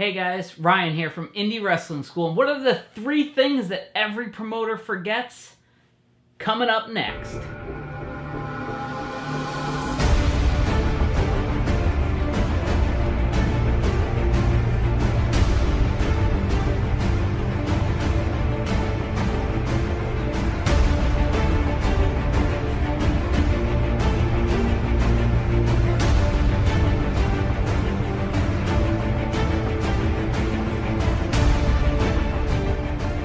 Hey guys, Ryan here from Indy Wrestling School. And what are the 3 things that every promoter forgets? Coming up next.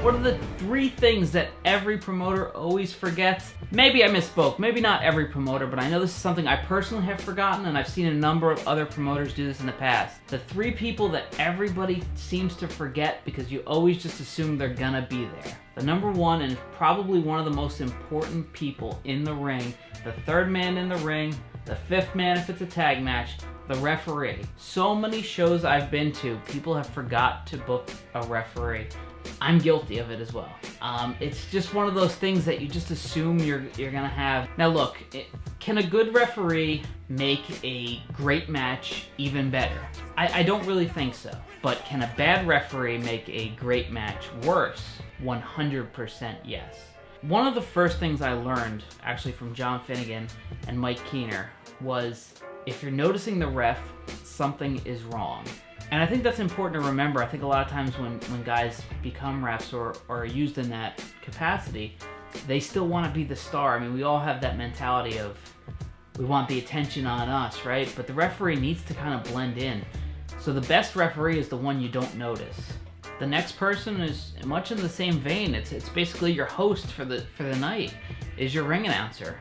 What are the 3 things that every promoter always forgets? Maybe I misspoke, maybe not every promoter, but I know this is something I personally have forgotten, and I've seen a number of other promoters do this in the past. The 3 people that everybody seems to forget because you always just assume they're gonna be there. The number 1, and probably one of the most important people in the ring, the 3rd man in the ring, the 5th man if it's a tag match, the referee. So many shows I've been to, people have forgot to book a referee. I'm guilty of it as well. It's just one of those things that you just assume you're gonna have. Now look, can a good referee make a great match even better? I don't really think so. But can a bad referee make a great match worse? 100% yes. One of the first things I learned, actually from John Finnegan and Mike Keener, was if you're noticing the ref, something is wrong. And I think that's important to remember. I think a lot of times when guys become refs or are used in that capacity, they still want to be the star. I mean, we all have that mentality of we want the attention on us, right? But the referee needs to kind of blend in. So the best referee is the one you don't notice. The next person is much in the same vein. It's basically your host for the night, is your ring announcer.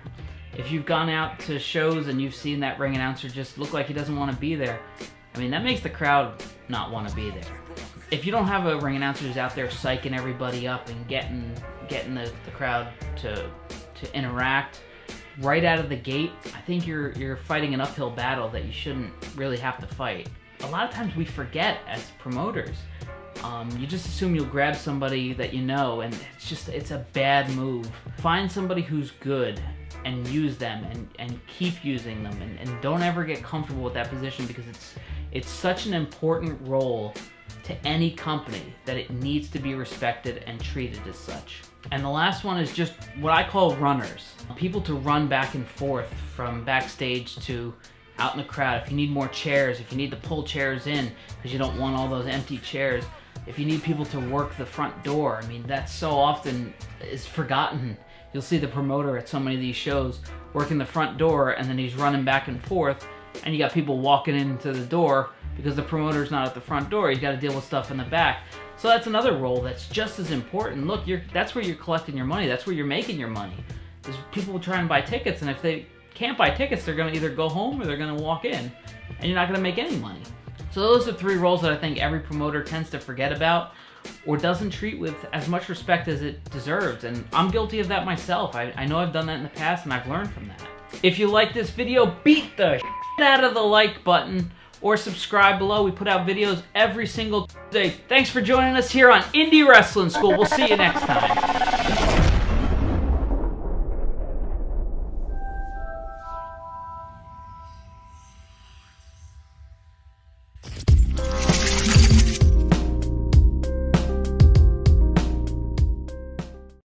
If you've gone out to shows and you've seen that ring announcer just look like he doesn't want to be there, I mean, that makes the crowd not want to be there. If you don't have a ring announcer who's out there psyching everybody up and getting the crowd to interact right out of the gate, I think you're fighting an uphill battle that you shouldn't really have to fight. A lot of times we forget as promoters. You just assume you'll grab somebody that you know, and it's a bad move. Find somebody who's good and use them and keep using them, and don't ever get comfortable with that position, because it's such an important role to any company that it needs to be respected and treated as such. And the last one is just what I call runners. People to run back and forth from backstage to out in the crowd. If you need more chairs, if you need to pull chairs in because you don't want all those empty chairs, if you need people to work the front door, I mean, that so often is forgotten. You'll see the promoter at so many of these shows working the front door, and then he's running back and forth, and you got people walking into the door because the promoter's not at the front door. You got to deal with stuff in the back. So that's another role that's just as important. Look, that's where you're collecting your money. That's where you're making your money. There's people trying to buy tickets, and if they can't buy tickets, they're going to either go home or they're going to walk in, and you're not going to make any money. So those are 3 roles that I think every promoter tends to forget about or doesn't treat with as much respect as it deserves. And I'm guilty of that myself. I know I've done that in the past, and I've learned from that. If you like this video, beat the shit out of the like button or subscribe below. We put out videos every single day. Thanks for joining us here on Indy Wrestling School. We'll see you next time.